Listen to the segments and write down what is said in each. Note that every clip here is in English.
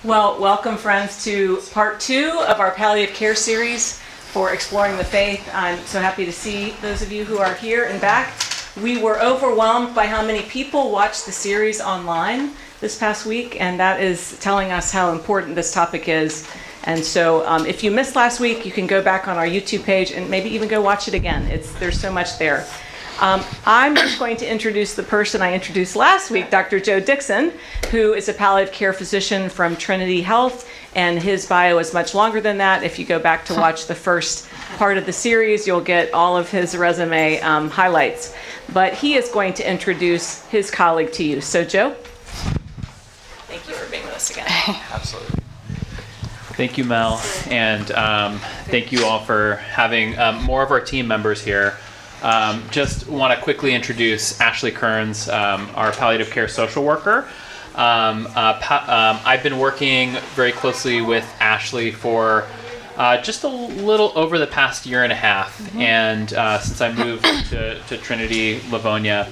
Well, welcome friends to part 2 of our palliative care series for Exploring the Faith. I'm so happy to see those of you who are here and back. We were overwhelmed by how many people watched the series online this past week, and that is telling us how important this topic is. And so if you missed last week, you can go back on our YouTube page and maybe even go watch it again. There's so much there. I'm just going to introduce the person I introduced last week, Dr. Joe Dixon, who is a palliative care physician from Trinity Health, and his bio is much longer than that. If you go back to watch the first part of the series, you'll get all of his resume highlights. But he is going to introduce his colleague to you. So, Joe, thank you for being with us again. Absolutely. Thank you, Mel, and thank you all for having more of our team members here. Just want to quickly introduce Ashley Kerns, our palliative care social worker. I've been working very closely with Ashley for just a little over the past year and a half, and since I moved to Trinity, Livonia.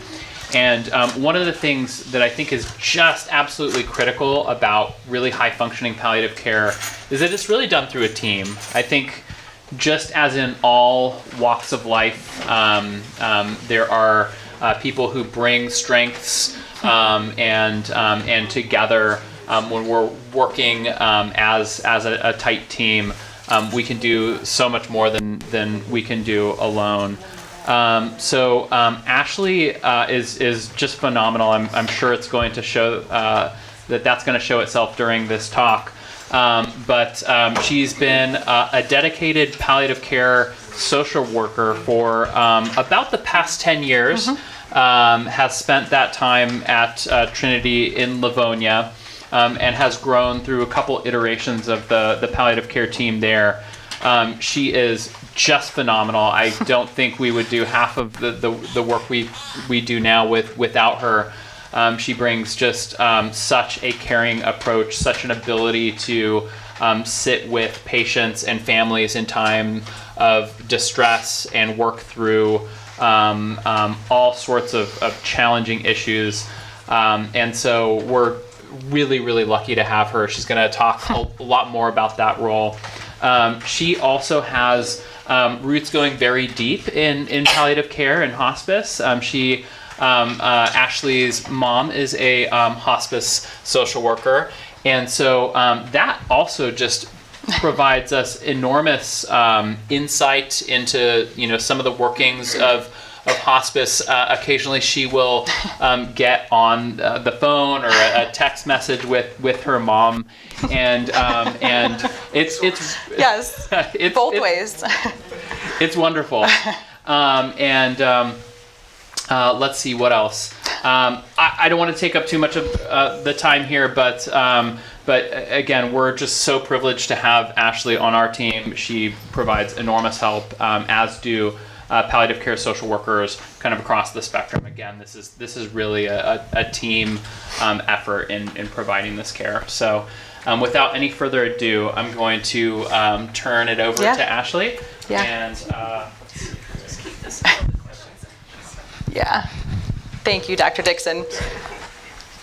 And one of the things that I think is just absolutely critical about really high-functioning palliative care is that it's really done through a team. I think just as in all walks of life, there are people who bring strengths and together when we're working as a tight team, we can do so much more than we can do alone. So Ashley is just phenomenal. I'm sure it's going to show that's going to show itself during this talk. But she's been a dedicated palliative care social worker for about the past 10 years, has spent that time at Trinity in Livonia, and has grown through a couple iterations of the palliative care team there. She is just phenomenal. I don't think we would do half of the work we do now without her. She brings just such a caring approach, such an ability to sit with patients and families in time of distress and work through all sorts of challenging issues. And so we're really, really lucky to have her. She's going to talk a lot more about that role. She also has roots going very deep in palliative care and hospice. Ashley's mom is a hospice social worker, and so that also just provides us enormous insight into some of the workings of hospice. Occasionally she will get on the phone or a text message with her mom, and it's yes, both ways. It's wonderful. Let's see what else. I don't want to take up too much of the time here, but again, we're just so privileged to have Ashley on our team. She provides enormous help, as do palliative care social workers kind of across the spectrum. Again, this is really a team effort in providing this care. So without any further ado, I'm going to turn it over to Ashley. Yeah. And Just keep this. Yeah. Thank you, Dr. Dixon.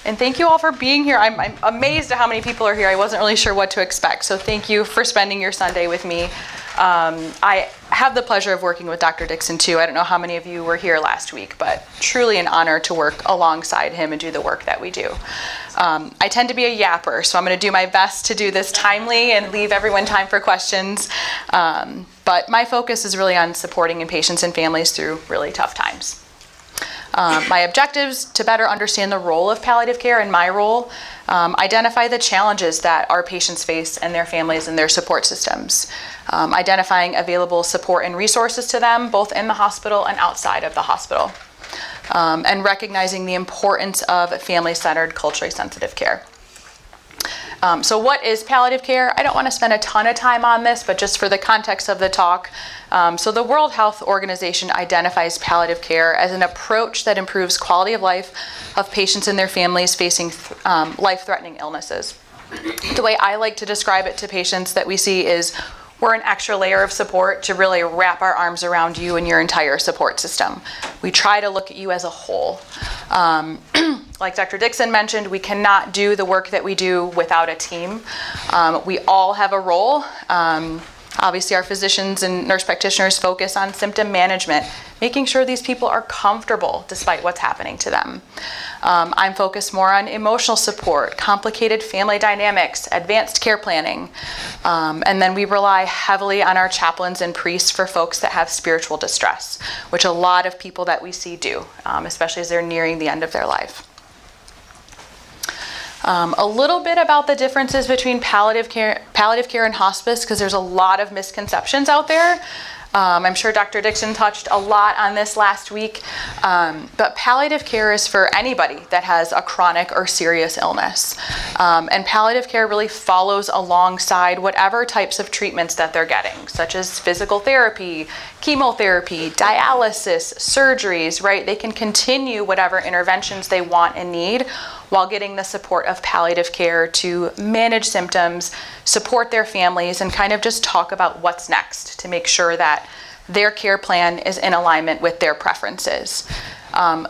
And thank you all for being here. I'm amazed at how many people are here. I wasn't really sure what to expect. So thank you for spending your Sunday with me. I have the pleasure of working with Dr. Dixon too. I don't know how many of you were here last week, but truly an honor to work alongside him and do the work that we do. I tend to be a yapper, so I'm going to do my best to do this timely and leave everyone time for questions. But my focus is really on supporting patients and families through really tough times. My objectives to better understand the role of palliative care and my role, identify the challenges that our patients face and their families and their support systems, identifying available support and resources to them both in the hospital and outside of the hospital, and recognizing the importance of family-centered, culturally sensitive care. So what is palliative care? I don't want to spend a ton of time on this, but just for the context of the talk, so the World Health Organization identifies palliative care as an approach that improves quality of life of patients and their families facing life-threatening illnesses. The way I like to describe it to patients that we see is we're an extra layer of support to really wrap our arms around you and your entire support system. We try to look at you as a whole. Like Dr. Dixon mentioned, we cannot do the work that we do without a team. We all have a role. Obviously, our physicians and nurse practitioners focus on symptom management, making sure these people are comfortable despite what's happening to them. I'm focused more on emotional support, complicated family dynamics, advanced care planning, and then we rely heavily on our chaplains and priests for folks that have spiritual distress, which a lot of people that we see do, especially as they're nearing the end of their life. A little bit about the differences between palliative care and hospice, because there's a lot of misconceptions out there. I'm sure Dr. Dixon touched a lot on this last week, but palliative care is for anybody that has a chronic or serious illness. And palliative care really follows alongside whatever types of treatments that they're getting, such as physical therapy, chemotherapy, dialysis, surgeries, right? They can continue whatever interventions they want and need while getting the support of palliative care to manage symptoms, support their families, and kind of just talk about what's next to make sure that their care plan is in alignment with their preferences.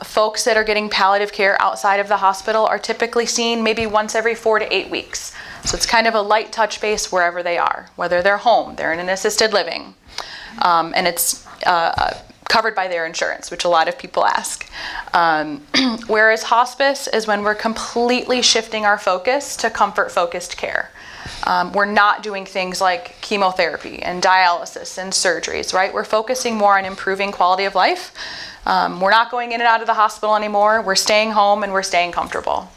Folks that are getting palliative care outside of the hospital are typically seen maybe once every 4 to 8 weeks. So it's kind of a light touch base wherever they are, whether they're home, they're in an assisted living, and it's covered by their insurance, which a lot of people ask. Whereas hospice is when we're completely shifting our focus to comfort-focused care. We're not doing things like chemotherapy and dialysis and surgeries, right? We're focusing more on improving quality of life. We're not going in and out of the hospital anymore. We're staying home and we're staying comfortable.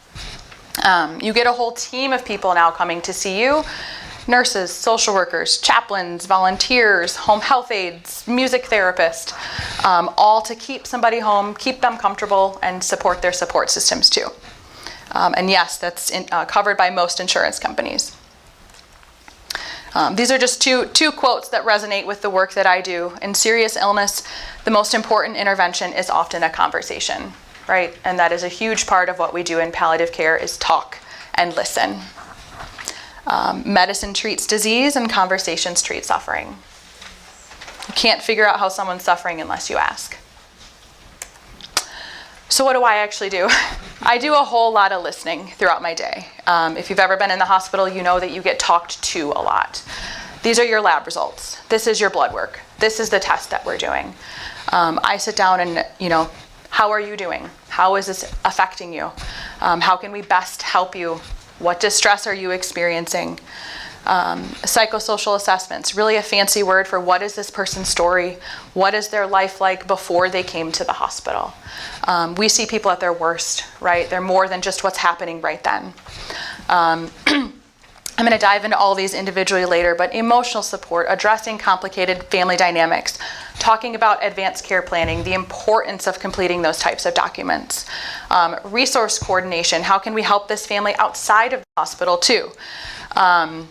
You get a whole team of people now coming to see you. Nurses, social workers, chaplains, volunteers, home health aides, music therapists, all to keep somebody home, keep them comfortable, and support their support systems too. And yes, that's covered by most insurance companies. These are just two quotes that resonate with the work that I do. In serious illness, the most important intervention is often a conversation, right? And that is a huge part of what we do in palliative care is talk and listen. Medicine treats disease and conversations treat suffering. You can't figure out how someone's suffering unless you ask. So what do I actually do? I do a whole lot of listening throughout my day. If you've ever been in the hospital, you know that you get talked to a lot. These are your lab results. This is your blood work. This is the test that we're doing. I sit down and, how are you doing? How is this affecting you? How can we best help you? What distress are you experiencing? Psychosocial assessments, really a fancy word for what is this person's story? What is their life like before they came to the hospital? We see people at their worst, right? They're more than just what's happening right then. I'm going to dive into all these individually later, but emotional support, addressing complicated family dynamics, talking about advanced care planning, the importance of completing those types of documents, resource coordination, how can we help this family outside of the hospital too, and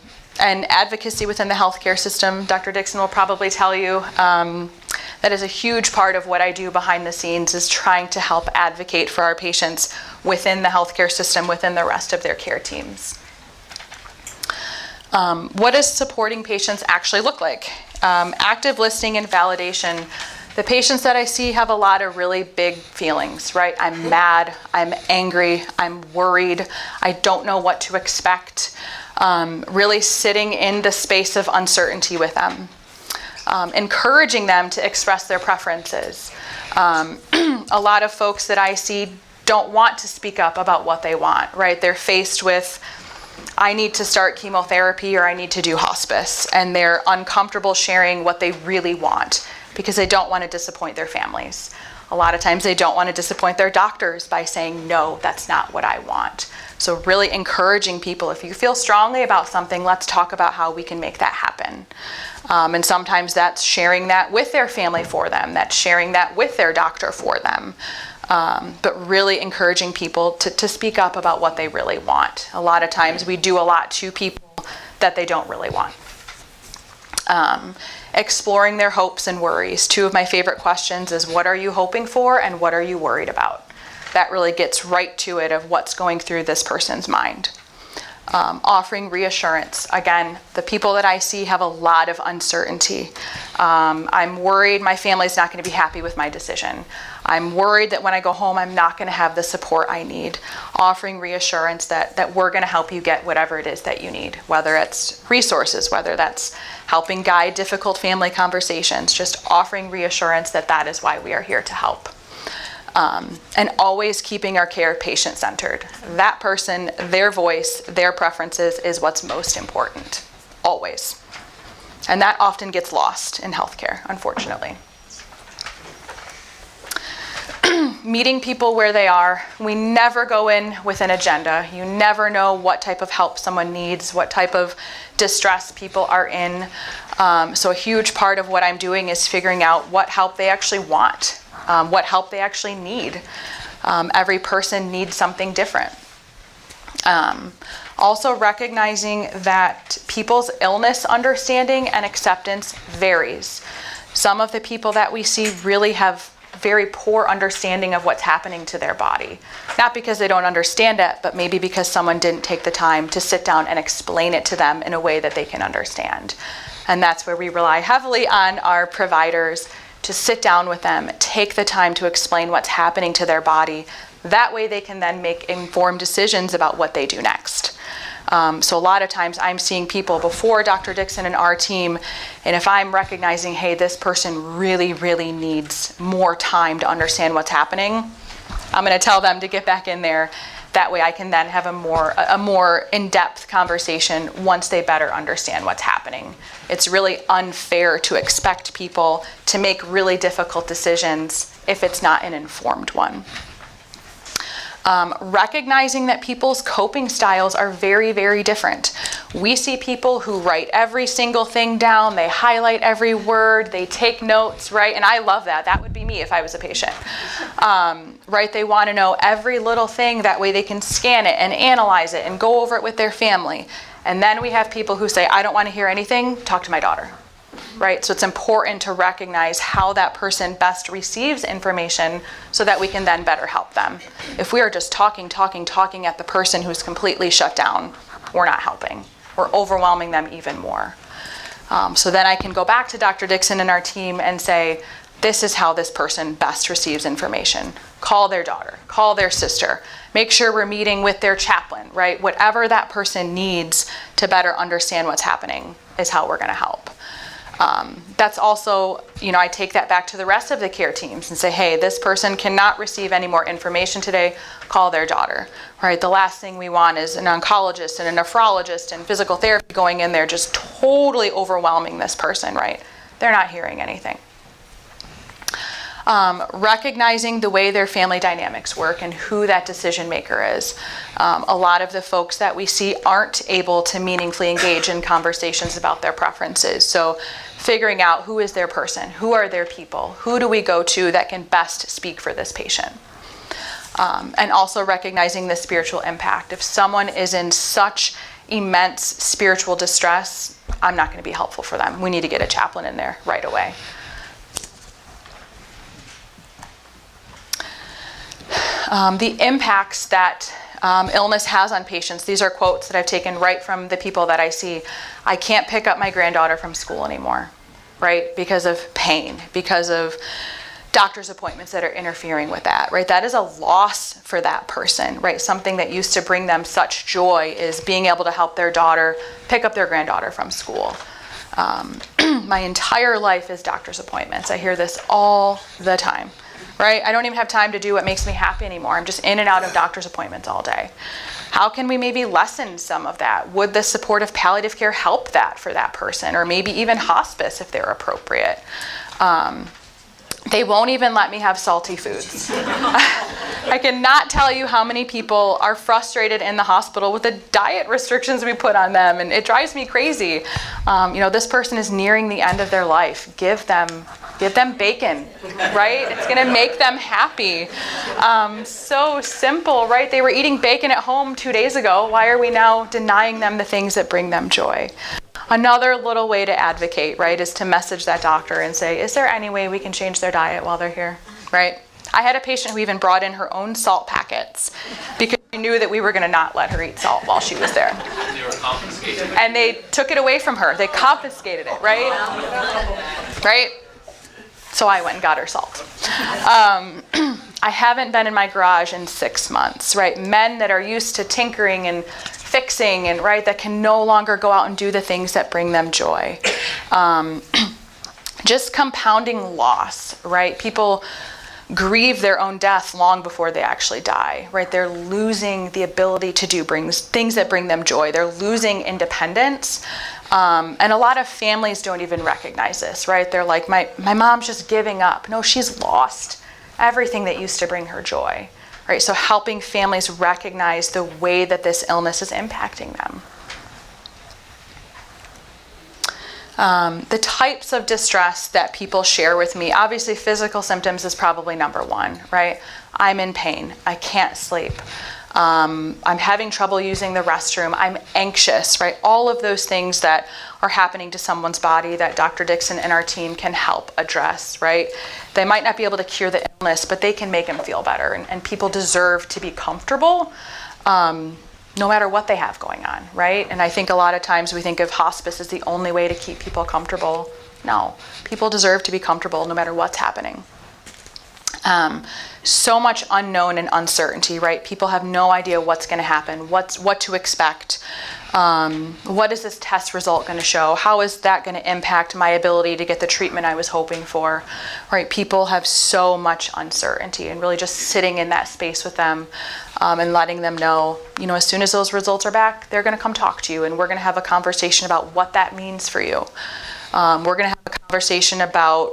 advocacy within the healthcare system. Dr. Dixon will probably tell you that is a huge part of what I do behind the scenes, is trying to help advocate for our patients within the healthcare system, within the rest of their care teams. What does supporting patients actually look like? Active listening and validation. The patients that I see have a lot of really big feelings, right? I'm mad, I'm angry, I'm worried, I don't know what to expect. Really sitting in the space of uncertainty with them. Encouraging them to express their preferences. A lot of folks that I see don't want to speak up about what they want, right? They're faced with, I need to start chemotherapy or I need to do hospice, and they're uncomfortable sharing what they really want because they don't want to disappoint their families. A lot of times they don't want to disappoint their doctors by saying, no, that's not what I want. So really encouraging people, if you feel strongly about something, let's talk about how we can make that happen. And sometimes that's sharing that with their family for them, that's sharing that with their doctor for them. But really encouraging people to speak up about what they really want. A lot of times we do a lot to people that they don't really want. Exploring their hopes and worries. Two of my favorite questions is, what are you hoping for and what are you worried about? That really gets right to it of what's going through this person's mind. Offering reassurance. Again, the people that I see have a lot of uncertainty. I'm worried my family's not going to be happy with my decision. I'm worried that when I go home, I'm not going to have the support I need. Offering reassurance that we're going to help you get whatever it is that you need, whether it's resources, whether that's helping guide difficult family conversations, just offering reassurance that that is why we are here to help. And always keeping our care patient-centered. That person, their voice, their preferences is what's most important, always. And that often gets lost in healthcare, unfortunately. Meeting people where they are. We never go in with an agenda. You never know what type of help someone needs, what type of distress people are in. So a huge part of what I'm doing is figuring out what help they actually want, what help they actually need. Every person needs something different. Also recognizing that people's illness understanding and acceptance varies. Some of the people that we see really have very poor understanding of what's happening to their body. Not because they don't understand it, but maybe because someone didn't take the time to sit down and explain it to them in a way that they can understand. And that's where we rely heavily on our providers to sit down with them, take the time to explain what's happening to their body. That way they can then make informed decisions about what they do next. So a lot of times I'm seeing people before Dr. Dixon and our team, and if I'm recognizing, hey, this person really, really needs more time to understand what's happening, I'm going to tell them to get back in there. That way I can then have a more in-depth conversation once they better understand what's happening. It's really unfair to expect people to make really difficult decisions if it's not an informed one. Recognizing that people's coping styles are very, very different. We see people who write every single thing down, they highlight every word, they take notes, right? And I love that. That would be me if I was a patient. Right? They want to know every little thing, that way they can scan it and analyze it and go over it with their family. And then we have people who say, I don't want to hear anything, talk to my daughter. Right? So it's important to recognize how that person best receives information so that we can then better help them. If we are just talking at the person who's completely shut down, we're not helping. We're overwhelming them even more. So then I can go back to Dr. Dixon and our team and say, this is how this person best receives information. Call their daughter, call their sister, make sure we're meeting with their chaplain, right? Whatever that person needs to better understand what's happening is how we're going to help. That's also, I take that back to the rest of the care teams and say, hey, this person cannot receive any more information today, call their daughter, right? The last thing we want is an oncologist and a nephrologist and physical therapy going in there just totally overwhelming this person, right? They're not hearing anything. Recognizing the way their family dynamics work and who that decision maker is. A lot of the folks that we see aren't able to meaningfully engage in conversations about their preferences. So figuring out who is their person, who are their people, who do we go to that can best speak for this patient. And also recognizing the spiritual impact. If someone is in such immense spiritual distress, I'm not going to be helpful for them. We need to get a chaplain in there right away. The impacts that illness has on patients, these are quotes that I've taken right from the people that I see. I can't pick up my granddaughter from school anymore, right? Because of pain, because of doctor's appointments that are interfering with that, right? That is a loss for that person, right? Something that used to bring them such joy is being able to help their daughter pick up their granddaughter from school. My entire life is doctor's appointments. I hear this all the time. Right? I don't even have time to do what makes me happy anymore. I'm just in and out of doctor's appointments all day. How can we maybe lessen some of that? Would the supportive palliative care help that for that person? Or maybe even hospice if they're appropriate. They won't even let me have salty foods. I cannot tell you how many people are frustrated in the hospital with the diet restrictions we put on them, and it drives me crazy. This person is nearing the end of their life. Give them bacon, right? It's gonna make them happy. So simple, right? They were eating bacon at home 2 days ago. Why are we now denying them the things that bring them joy? Another little way to advocate, right, is to message that doctor and say, is there any way we can change their diet while they're here, right? I had a patient who even brought in her own salt packets because knew that we were going to not let her eat salt while she was there. They were confiscated. And they took it away from her. They confiscated it, right? Right? So I went and got her salt. I haven't been in my garage in 6 months, right? Men that are used to tinkering and fixing and, right, that can no longer go out and do the things that bring them joy. Just compounding loss, right? People grieve their own death long before they actually die, right? They're losing the ability to do things that bring them joy. They're losing independence. And a lot of families don't even recognize this, right? They're like, my mom's just giving up. No, she's lost everything that used to bring her joy, right? So helping families recognize the way that this illness is impacting them. The types of distress that people share with me, obviously physical symptoms is probably number one, right? I'm in pain. I can't sleep. I'm having trouble using the restroom. I'm anxious, right? All of those things that are happening to someone's body that Dr. Dixon and our team can help address, right? They might not be able to cure the illness, but they can make them feel better. And people deserve to be comfortable no matter what they have going on, right? And I think a lot of times we think of hospice as the only way to keep people comfortable. No, people deserve to be comfortable no matter what's happening. So much unknown and uncertainty, right? People have no idea what's going to happen, what to expect. What is this test result going to show? How is that going to impact my ability to get the treatment I was hoping for, right? People have so much uncertainty, and really just sitting in that space with them and letting them know, as soon as those results are back, they're going to come talk to you, and we're going to have a conversation about what that means for you. We're going to have a conversation about,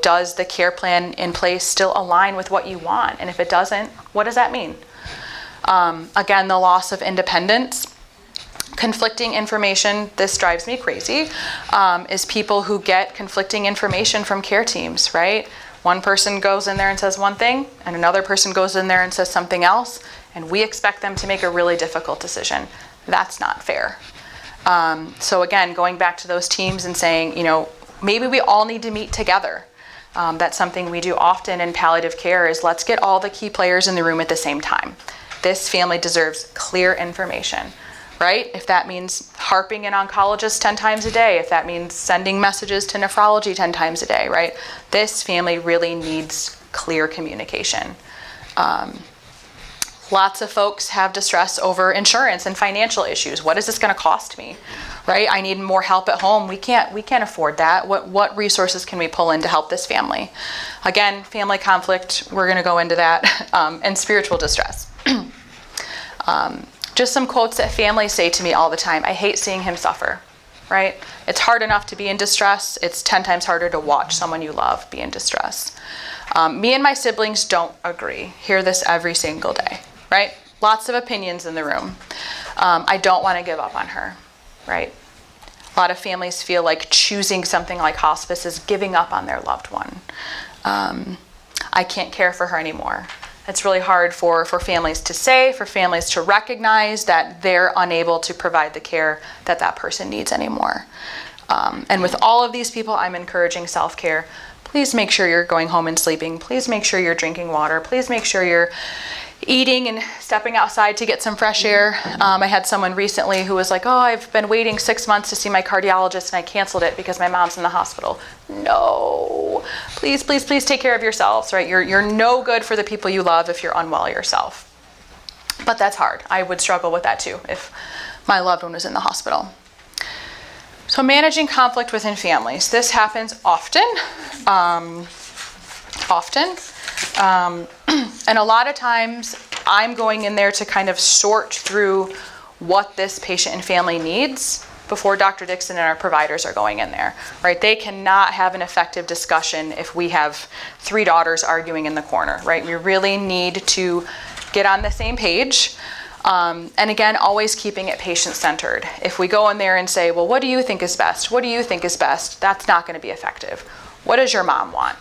does the care plan in place still align with what you want? And if it doesn't, what does that mean? Again, the loss of independence. Conflicting information, this drives me crazy, is people who get conflicting information from care teams, right? One person goes in there and says one thing, and another person goes in there and says something else, and we expect them to make a really difficult decision. That's not fair. So again, going back to those teams and saying, maybe we all need to meet together. That's something we do often in palliative care, is let's get all the key players in the room at the same time. This family deserves clear information. Right? If that means harping an oncologist 10 times a day, if that means sending messages to nephrology 10 times a day, right? This family really needs clear communication. Lots of folks have distress over insurance and financial issues. What is this going to cost me? Right? I need more help at home. We can't afford that. What resources can we pull in to help this family? Again, family conflict, we're going to go into that, and spiritual distress. Just some quotes that families say to me all the time. I hate seeing him suffer, right? It's hard enough to be in distress. It's 10 times harder to watch someone you love be in distress. Me and my siblings don't agree. Hear this every single day, right? Lots of opinions in the room. I don't want to give up on her, right? A lot of families feel like choosing something like hospice is giving up on their loved one. I can't care for her anymore. It's really hard for families to say, for families to recognize that they're unable to provide the care that that person needs anymore. And with all of these people, I'm encouraging self-care. Please make sure you're going home and sleeping. Please make sure you're drinking water. Please make sure you're eating and stepping outside to get some fresh air. I had someone recently who was like, I've been waiting 6 months to see my cardiologist and I canceled it because my mom's in the hospital. No, please, please, please take care of yourselves, right? You're no good for the people you love if you're unwell yourself. But that's hard. I would struggle with that too if my loved one was in the hospital. So managing conflict within families. This happens often. And a lot of times I'm going in there to kind of sort through what this patient and family needs before Dr. Dixon and our providers are going in there, right? They cannot have an effective discussion if we have 3 daughters arguing in the corner, right? We really need to get on the same page. And again, always keeping it patient-centered. If we go in there and say, well, what do you think is best? What do you think is best? That's not going to be effective. What does your mom want?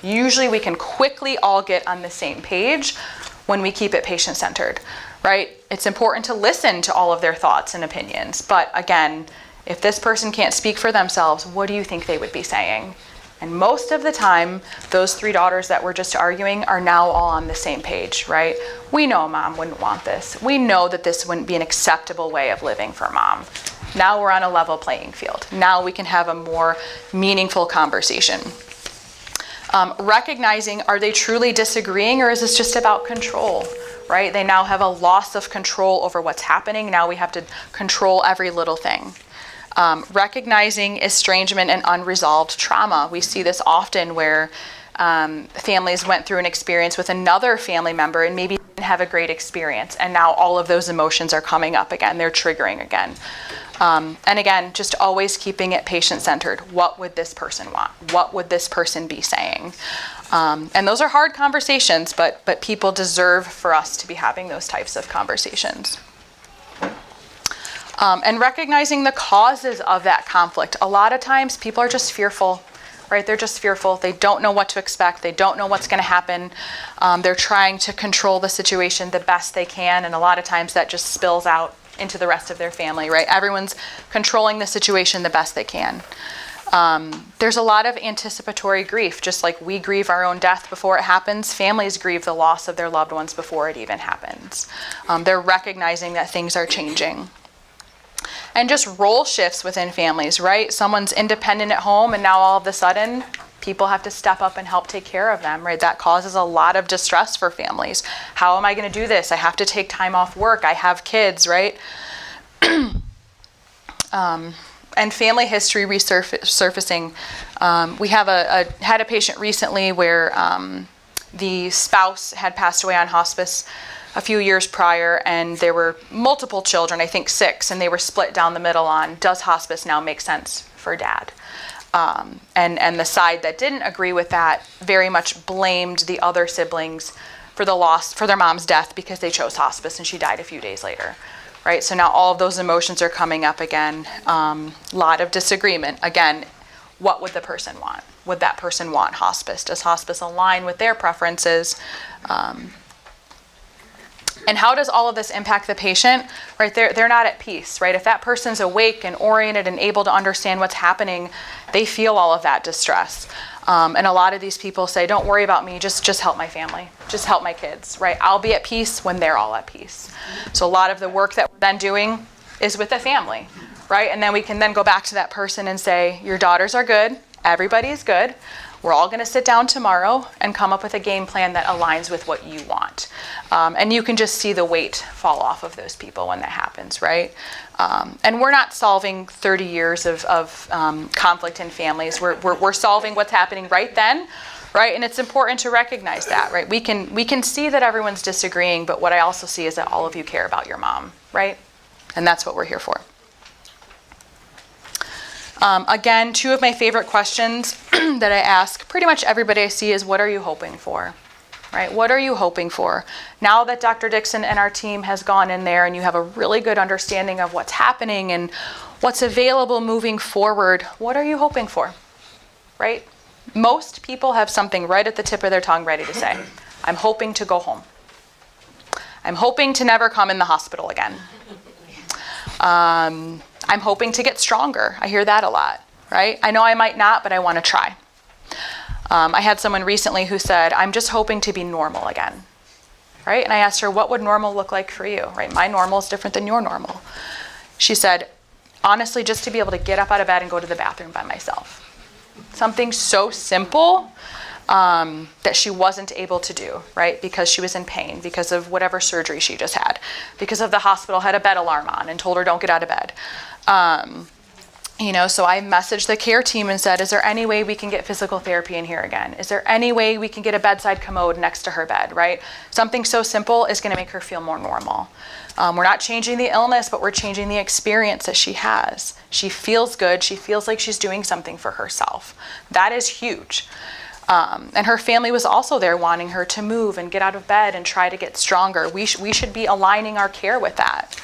Usually we can quickly all get on the same page when we keep it patient-centered, right? It's important to listen to all of their thoughts and opinions. But again, if this person can't speak for themselves, what do you think they would be saying? And most of the time, those 3 daughters that were just arguing are now all on the same page, right? We know mom wouldn't want this. We know that this wouldn't be an acceptable way of living for mom. Now we're on a level playing field. Now we can have a more meaningful conversation. Recognizing, are they truly disagreeing, or is this just about control, right? They now have a loss of control over what's happening. Now we have to control every little thing. Recognizing estrangement and unresolved trauma. We see this often where families went through an experience with another family member and maybe didn't have a great experience, and now all of those emotions are coming up again. They're triggering again. And again, just always keeping it patient-centered. What would this person want? What would this person be saying? And those are hard conversations, but people deserve for us to be having those types of conversations. And recognizing the causes of that conflict. A lot of times people are just fearful, right? They're just fearful. They don't know what to expect. They don't know what's going to happen. They're trying to control the situation the best they can, and a lot of times that just spills out into the rest of their family, right? Everyone's controlling the situation the best they can. There's a lot of anticipatory grief. Just like we grieve our own death before it happens, families grieve the loss of their loved ones before it even happens. They're recognizing that things are changing. And just role shifts within families, right? Someone's independent at home, and now all of a sudden, people have to step up and help take care of them, right? That causes a lot of distress for families. How am I going to do this? I have to take time off work. I have kids, right? And family history resurfacing. We have had a patient recently where the spouse had passed away on hospice a few years prior, and there were multiple children, I think 6, and they were split down the middle on, does hospice now make sense for dad? And the side that didn't agree with that very much blamed the other siblings for the loss, for their mom's death, because they chose hospice and she died a few days later, right? So now all of those emotions are coming up again. Lot of disagreement. Again, what would the person want? Would that person want hospice? Does hospice align with their preferences? And how does all of this impact the patient? Right, they're not at peace, right? If that person's awake and oriented and able to understand what's happening, they feel all of that distress. And a lot of these people say, don't worry about me, just help my family, just help my kids, right? I'll be at peace when they're all at peace. So a lot of the work that we're then doing is with the family, right? And then we can then go back to that person and say, your daughters are good, everybody's good. We're all going to sit down tomorrow and come up with a game plan that aligns with what you want. And you can just see the weight fall off of those people when that happens, right? And we're not solving 30 years of conflict in families. We're solving what's happening right then, right? And it's important to recognize that, right? We can see that everyone's disagreeing, but what I also see is that all of you care about your mom, right? And that's what we're here for. Again, 2 of my favorite questions that I ask pretty much everybody I see is, what are you hoping for? Right? What are you hoping for? Now that Dr. Dixon and our team has gone in there and you have a really good understanding of what's happening and what's available moving forward, what are you hoping for? Right? Most people have something right at the tip of their tongue ready to say. I'm hoping to go home. I'm hoping to never come in the hospital again. I'm hoping to get stronger. I hear that a lot, right? I know I might not, but I want to try. I had someone recently who said, I'm just hoping to be normal again, right? And I asked her, what would normal look like for you, right? My normal is different than your normal. She said, honestly, just to be able to get up out of bed and go to the bathroom by myself. Something so simple that she wasn't able to do, right? Because she was in pain, because of whatever surgery she just had, because of the hospital had a bed alarm on and told her don't get out of bed. So I messaged the care team and said, is there any way we can get physical therapy in here again? Is there any way we can get a bedside commode next to her bed, right? Something so simple is going to make her feel more normal. We're not changing the illness, but we're changing the experience that she has. She feels good. She feels like she's doing something for herself. That is huge. And her family was also there wanting her to move and get out of bed and try to get stronger. We should be aligning our care with that.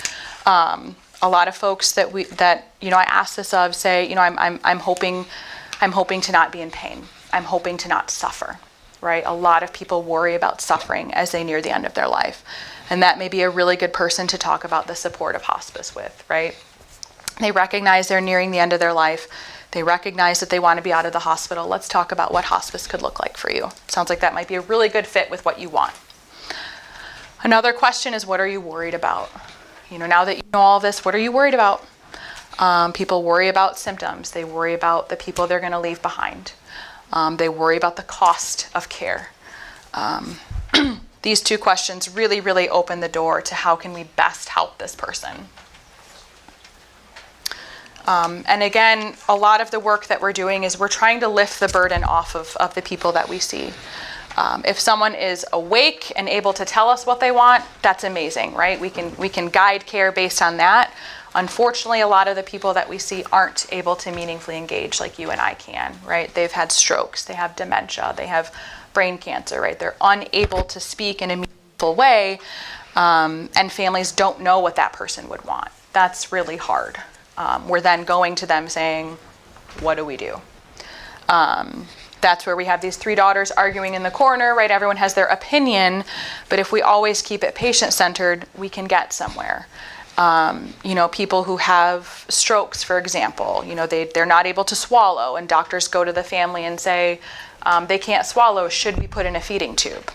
A lot of folks that I ask this of say, I'm hoping to not be in pain. I'm hoping to not suffer, right? A lot of people worry about suffering as they near the end of their life. And that may be a really good person to talk about the support of hospice with, right? They recognize they're nearing the end of their life. They recognize that they want to be out of the hospital. Let's talk about what hospice could look like for you. Sounds like that might be a really good fit with what you want. Another question is, what are you worried about? Now that you know all this, what are you worried about? People worry about symptoms. They worry about the people they're going to leave behind. They worry about the cost of care. These two questions really, really open the door to how can we best help this person. And again, a lot of the work that we're doing is we're trying to lift the burden off of the people that we see. If someone is awake and able to tell us what they want, that's amazing, right? We can guide care based on that. Unfortunately, a lot of the people that we see aren't able to meaningfully engage like you and I can, right? They've had strokes, they have dementia, they have brain cancer, right? They're unable to speak in a meaningful way, and families don't know what that person would want. That's really hard. We're then going to them saying, what do we do? That's where we have these three daughters arguing in the corner, right? Everyone has their opinion, but if we always keep it patient-centered, we can get somewhere. People who have strokes, for example, they're not able to swallow, and doctors go to the family and say, they can't swallow, should we put in a feeding tube?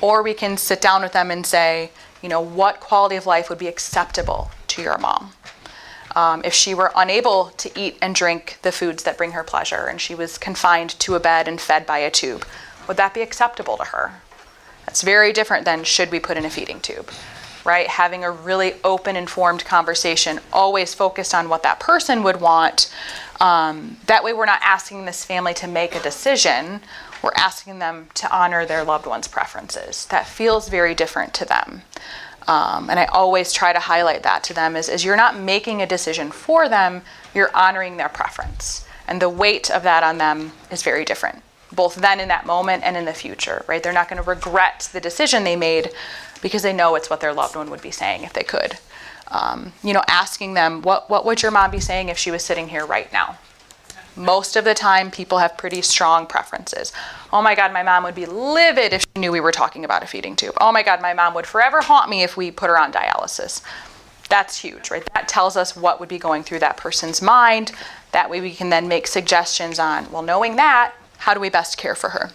Or we can sit down with them and say, what quality of life would be acceptable to your mom? If she were unable to eat and drink the foods that bring her pleasure, and she was confined to a bed and fed by a tube, would that be acceptable to her? That's very different than should we put in a feeding tube, right? Having a really open, informed conversation, always focused on what that person would want. That way we're not asking this family to make a decision. We're asking them to honor their loved one's preferences. That feels very different to them. And I always try to highlight that to them is you're not making a decision for them, you're honoring their preference. And the weight of that on them is very different, both then in that moment and in the future, right? They're not going to regret the decision they made because they know it's what their loved one would be saying if they could. Asking them, what would your mom be saying if she was sitting here right now? Most of the time, people have pretty strong preferences. Oh my God, my mom would be livid if she knew we were talking about a feeding tube. Oh my God, my mom would forever haunt me if we put her on dialysis. That's huge, right? That tells us what would be going through that person's mind. That way we can then make suggestions on, well, knowing that, how do we best care for her?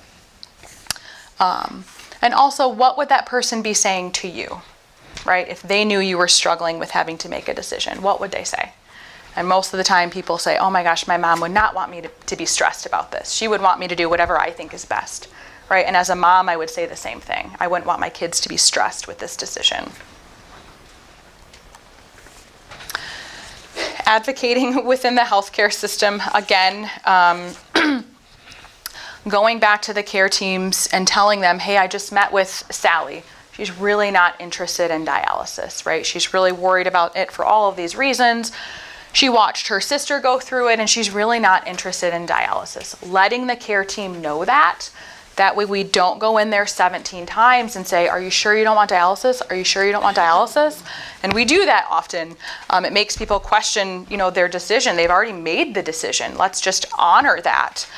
And also, what would that person be saying to you, right? If they knew you were struggling with having to make a decision, what would they say? And most of the time people say, oh my gosh, my mom would not want me to be stressed about this. She would want me to do whatever I think is best, right? And as a mom, I would say the same thing. I wouldn't want my kids to be stressed with this decision. Advocating within the healthcare system, again, going back to the care teams and telling them, hey, I just met with Sally. She's really not interested in dialysis, right? She's really worried about it for all of these reasons. She watched her sister go through it, and she's really not interested in dialysis. Letting the care team know that. That way we don't go in there 17 times and say, are you sure you don't want dialysis? Are you sure you don't want dialysis? And we do that often. It makes people question, their decision. They've already made the decision. Let's just honor that.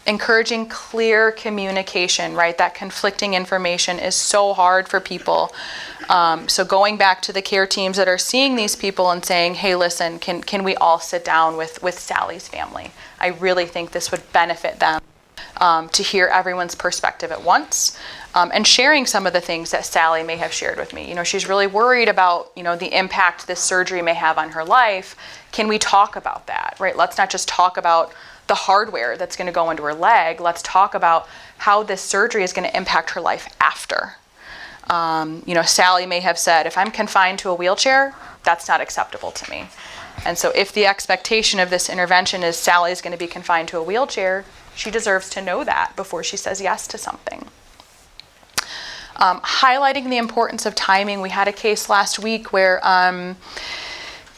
Encouraging clear communication, right? That conflicting information is so hard for people. So going back to the care teams that are seeing these people and saying, hey, listen, can we all sit down with Sally's family? I really think this would benefit them to hear everyone's perspective at once. And sharing some of the things that Sally may have shared with me. She's really worried about, the impact this surgery may have on her life. Can we talk about that, right? Let's not just talk about the hardware that's going to go into her leg. Let's talk about how this surgery is going to impact her life after. Sally may have said, if I'm confined to a wheelchair, that's not acceptable to me. And so if the expectation of this intervention is Sally's going to be confined to a wheelchair, she deserves to know that before she says yes to something. Highlighting the importance of timing. We had a case last week where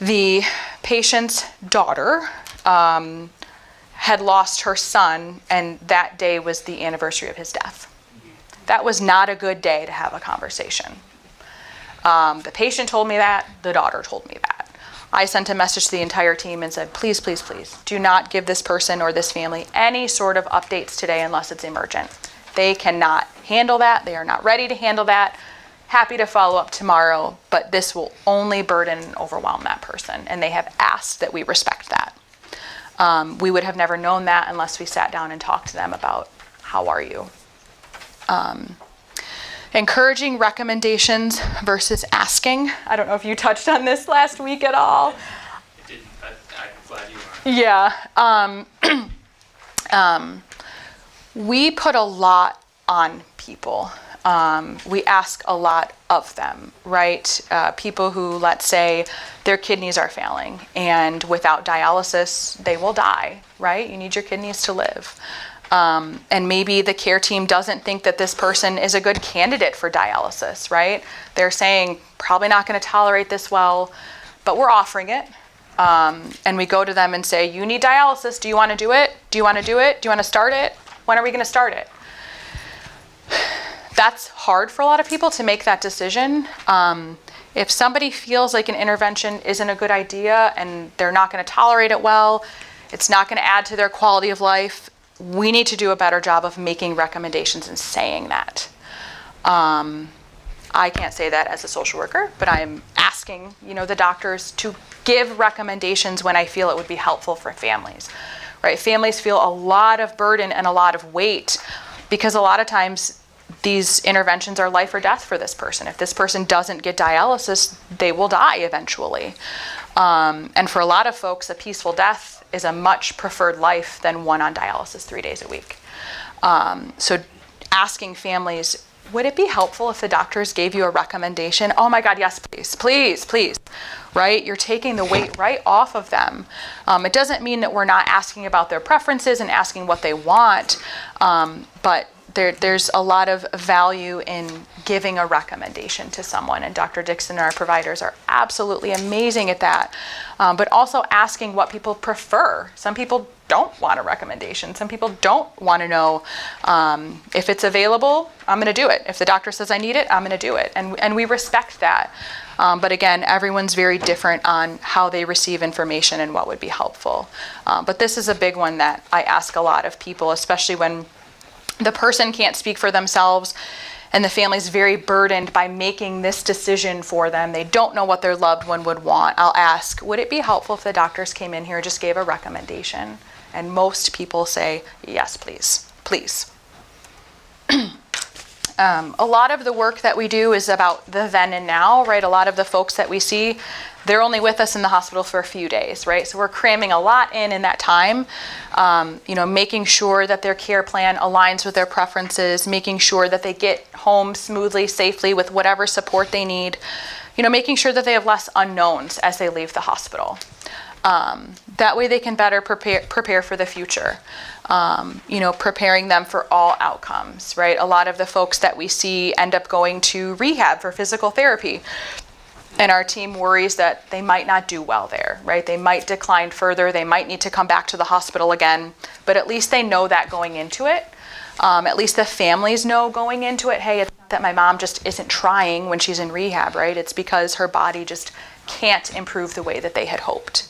the patient's daughter had lost her son, and that day was the anniversary of his death. That was not a good day to have a conversation. The patient told me that, the daughter told me that. I sent a message to the entire team and said, please, please, please, do not give this person or this family any sort of updates today unless it's emergent. They cannot handle that. They are not ready to handle that. happy to follow up tomorrow, but this will only burden and overwhelm that person. And they have asked that we respect that. We would have never known that unless we sat down and talked to them about, how are you? Encouraging recommendations versus asking. I don't know if you touched on this last week at all. I didn't, but I'm glad you are. Yeah. We put a lot on people. We ask a lot of them, right? People who, let's say, their kidneys are failing, and without dialysis, they will die, right? You need your kidneys to live. And maybe the care team doesn't think that this person is a good candidate for dialysis, right? They're saying, probably not going to tolerate this well, but we're offering it. And we go to them and say, you need dialysis. Do you want to do it? Do you want to do it? Do you want to start it? When are we going to start it? That's hard for a lot of people to make that decision. If somebody feels like an intervention isn't a good idea and they're not going to tolerate it well, it's not going to add to their quality of life, we need to do a better job of making recommendations and saying that. I can't say that as a social worker, but I'm asking, the doctors to give recommendations when I feel it would be helpful for families, right? Families feel a lot of burden and a lot of weight because a lot of times these interventions are life or death for this person. If this person doesn't get dialysis, they will die eventually. And for a lot of folks, a peaceful death is a much preferred life than one on dialysis 3 days a week. So asking families, would it be helpful if the doctors gave you a recommendation? Oh my God, yes, please, please, please, right? You're taking the weight right off of them. It doesn't mean that we're not asking about their preferences and asking what they want, but there's a lot of value in giving a recommendation to someone, and Dr. Dixon and our providers are absolutely amazing at that. But also asking what people prefer. Some people don't want a recommendation. Some people don't want to know if it's available, I'm going to do it. If the doctor says I need it, I'm going to do it. And we respect that. But again, everyone's very different on how they receive information and what would be helpful. But this is a big one that I ask a lot of people, especially when the person can't speak for themselves and the family's very burdened by making this decision for them. They don't know what their loved one would want. I'll ask, would it be helpful if the doctors came in here and just gave a recommendation? And most people say, yes, please, please. A lot of the work that we do is about the then and now, right? A lot of the folks that we see, they're only with us in the hospital for a few days, right? So we're cramming a lot in that time, making sure that their care plan aligns with their preferences, making sure that they get home smoothly, safely with whatever support they need, making sure that they have less unknowns as they leave the hospital. That way they can better prepare for the future, preparing them for all outcomes, right? A lot of the folks that we see end up going to rehab for physical therapy. And our team worries that they might not do well there, right? They might decline further. They might need to come back to the hospital again. But at least they know that going into it. At least the families know going into it, hey, it's not that my mom just isn't trying when she's in rehab, right? It's because her body just can't improve the way that they had hoped.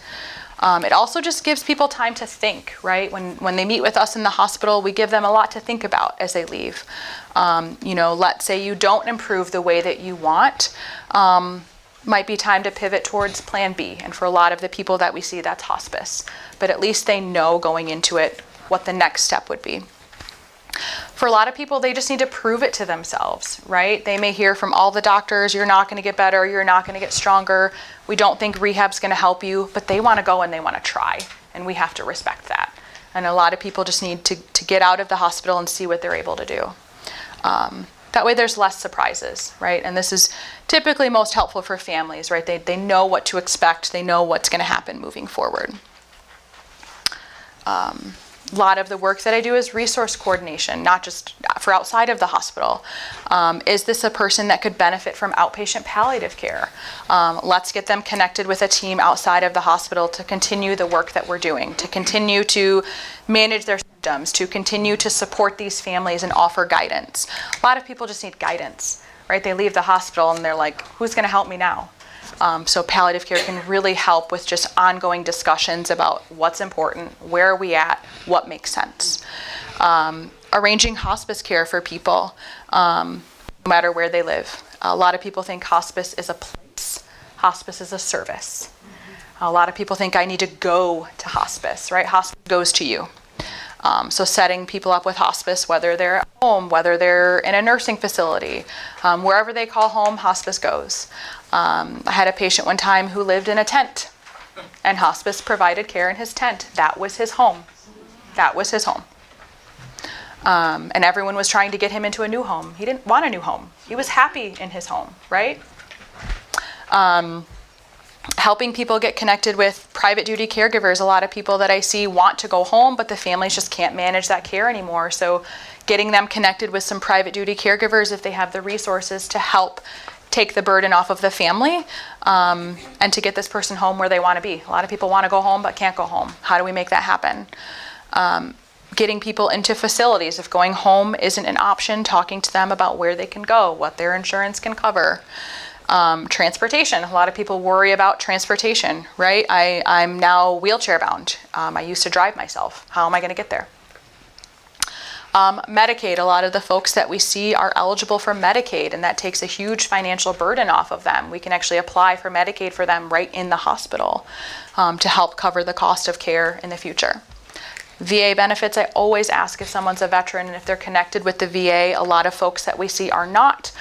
It also just gives people time to think, right? When they meet with us in the hospital, we give them a lot to think about as they leave. Let's say you don't improve the way that you want. Might be time to pivot towards plan B. And for a lot of the people that we see, that's hospice. But at least they know going into it what the next step would be. For a lot of people, they just need to prove it to themselves, right? They may hear from all the doctors, you're not going to get better, you're not going to get stronger, we don't think rehab's going to help you, but they want to go and they want to try, and we have to respect that. And a lot of people just need to get out of the hospital and see what they're able to do. That way there's less surprises, right? And this is typically most helpful for families, right? They know what to expect, they know what's going to happen moving forward. A lot of the work that I do is resource coordination, not just for outside of the hospital. Is this a person that could benefit from outpatient palliative care? Let's get them connected with a team outside of the hospital to continue the work that we're doing, to continue to manage their symptoms, to continue to support these families and offer guidance. A lot of people just need guidance, right? They leave the hospital and they're like, who's going to help me now? So palliative care can really help with just ongoing discussions about what's important, where are we at, what makes sense. Arranging hospice care for people, no matter where they live. A lot of people think hospice is a place. Hospice is a service. A lot of people think I need to go to hospice, right? Hospice goes to you. So setting people up with hospice, whether they're at home, whether they're in a nursing facility, wherever they call home, hospice goes. I had a patient one time who lived in a tent, and hospice provided care in his tent. That was his home. That was his home. And everyone was trying to get him into a new home. He didn't want a new home. He was happy in his home, right? Helping people get connected with private duty caregivers. A lot of people that I see want to go home, but the families just can't manage that care anymore. So getting them connected with some private duty caregivers if they have the resources to help take the burden off of the family, and to get this person home where they want to be. A lot of people want to go home but can't go home. How do we make that happen? Getting people into facilities. If going home isn't an option, talking to them about where they can go, what their insurance can cover. Transportation. A lot of people worry about transportation, right? I'm now wheelchair bound. I used to drive myself. How am I going to get there? Medicaid. A lot of the folks that we see are eligible for Medicaid, and that takes a huge financial burden off of them. We can actually apply for Medicaid for them right in the hospital, to help cover the cost of care in the future. VA benefits, I always ask if someone's a veteran and if they're connected with the VA. A lot of folks that we see are not.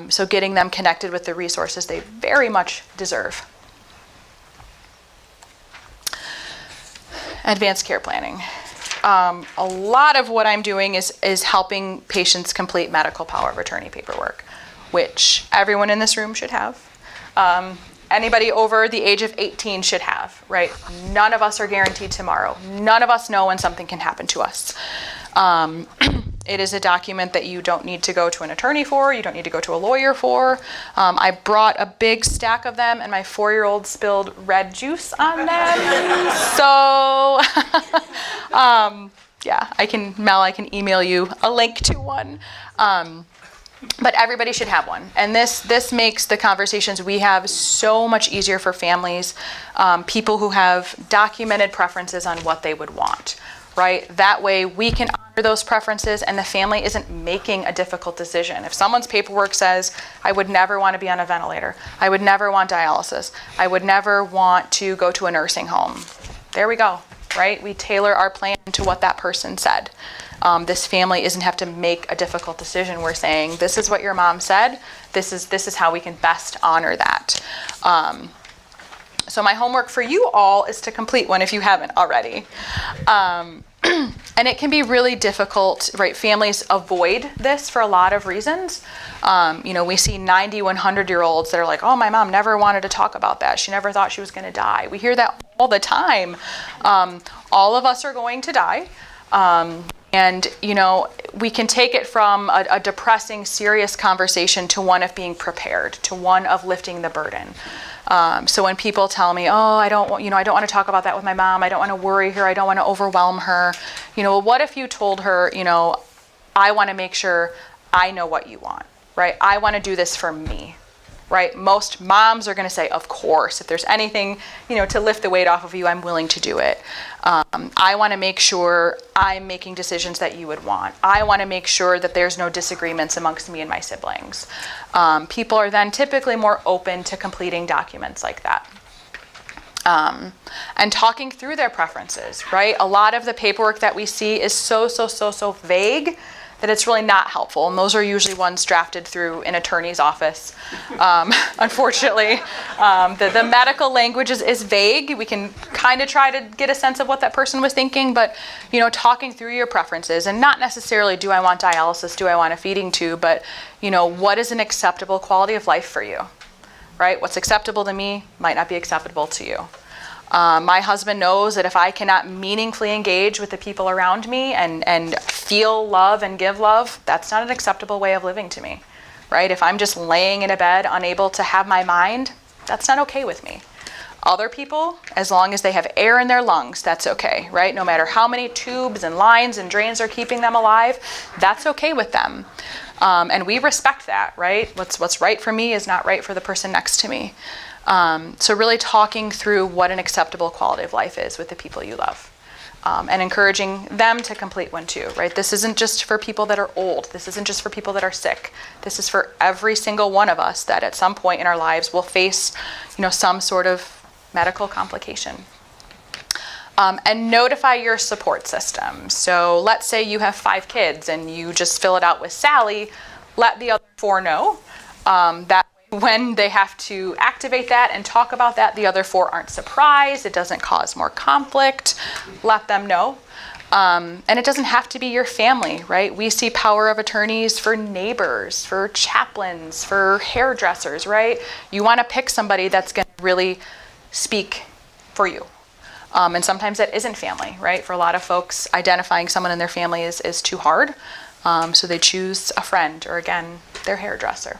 So getting them connected with the resources they very much deserve. Advanced care planning. A lot of what I'm doing is helping patients complete medical power of attorney paperwork, which everyone in this room should have. Anybody over the age of 18 should have, right? None of us are guaranteed tomorrow. None of us know when something can happen to us. It is a document that you don't need to go to an attorney for, you don't need to go to a lawyer for. I brought a big stack of them, and my 4-year-old spilled red juice on them. So, yeah, Mel, I can email you a link to one. But everybody should have one. And this makes the conversations we have so much easier for families, people who have documented preferences on what they would want, right? That way we can honor those preferences and the family isn't making a difficult decision. If someone's paperwork says, I would never want to be on a ventilator, I would never want dialysis, I would never want to go to a nursing home, there we go, right? We tailor our plan to what that person said. This family isn't have to make a difficult decision. We're saying, this is what your mom said. This is how we can best honor that. So my homework for you all is to complete one if you haven't already. And it can be really difficult, right? Families avoid this for a lot of reasons. We see 90, 100-year-olds that are like, oh, my mom never wanted to talk about that. She never thought she was going to die. We hear that all the time. All of us are going to die. And, we can take it from a depressing, serious conversation to one of being prepared, to one of lifting the burden. So when people tell me, oh, I don't want to talk about that with my mom. I don't want to worry her. I don't want to overwhelm her. What if you told her, I want to make sure I know what you want, right? I want to do this for me, right? Most moms are going to say, of course, if there's anything, to lift the weight off of you, I'm willing to do it. I want to make sure I'm making decisions that you would want. I want to make sure that there's no disagreements amongst me and my siblings. People are then typically more open to completing documents like that. And talking through their preferences, right? A lot of the paperwork that we see is so vague that it's really not helpful. And those are usually ones drafted through an attorney's office. Unfortunately, the medical language is vague. We can kind of try to get a sense of what that person was thinking, but talking through your preferences, and not necessarily do I want dialysis, do I want a feeding tube, but what is an acceptable quality of life for you, right? What's acceptable to me might not be acceptable to you. My husband knows that if I cannot meaningfully engage with the people around me and feel love and give love, that's not an acceptable way of living to me, right? If I'm just laying in a bed, unable to have my mind, that's not okay with me. Other people, as long as they have air in their lungs, that's okay, right? No matter how many tubes and lines and drains are keeping them alive, that's okay with them. And we respect that, right? What's right for me is not right for the person next to me. So really talking through what an acceptable quality of life is with the people you love. and encouraging them to complete one too, right? This isn't just for people that are old. This isn't just for people that are sick. This is for every single one of us that at some point in our lives will face, some sort of medical complication. And notify your support system. So let's say you have 5 kids and you just fill it out with Sally, let the other 4 know. That when they have to activate that and talk about that, the other 4 aren't surprised. It doesn't cause more conflict. Let them know. And it doesn't have to be your family, right? We see power of attorneys for neighbors, for chaplains, for hairdressers, right? You want to pick somebody that's going to really speak for you. And sometimes that isn't family, right? For a lot of folks, identifying someone in their family is too hard. So they choose a friend or, again, their hairdresser.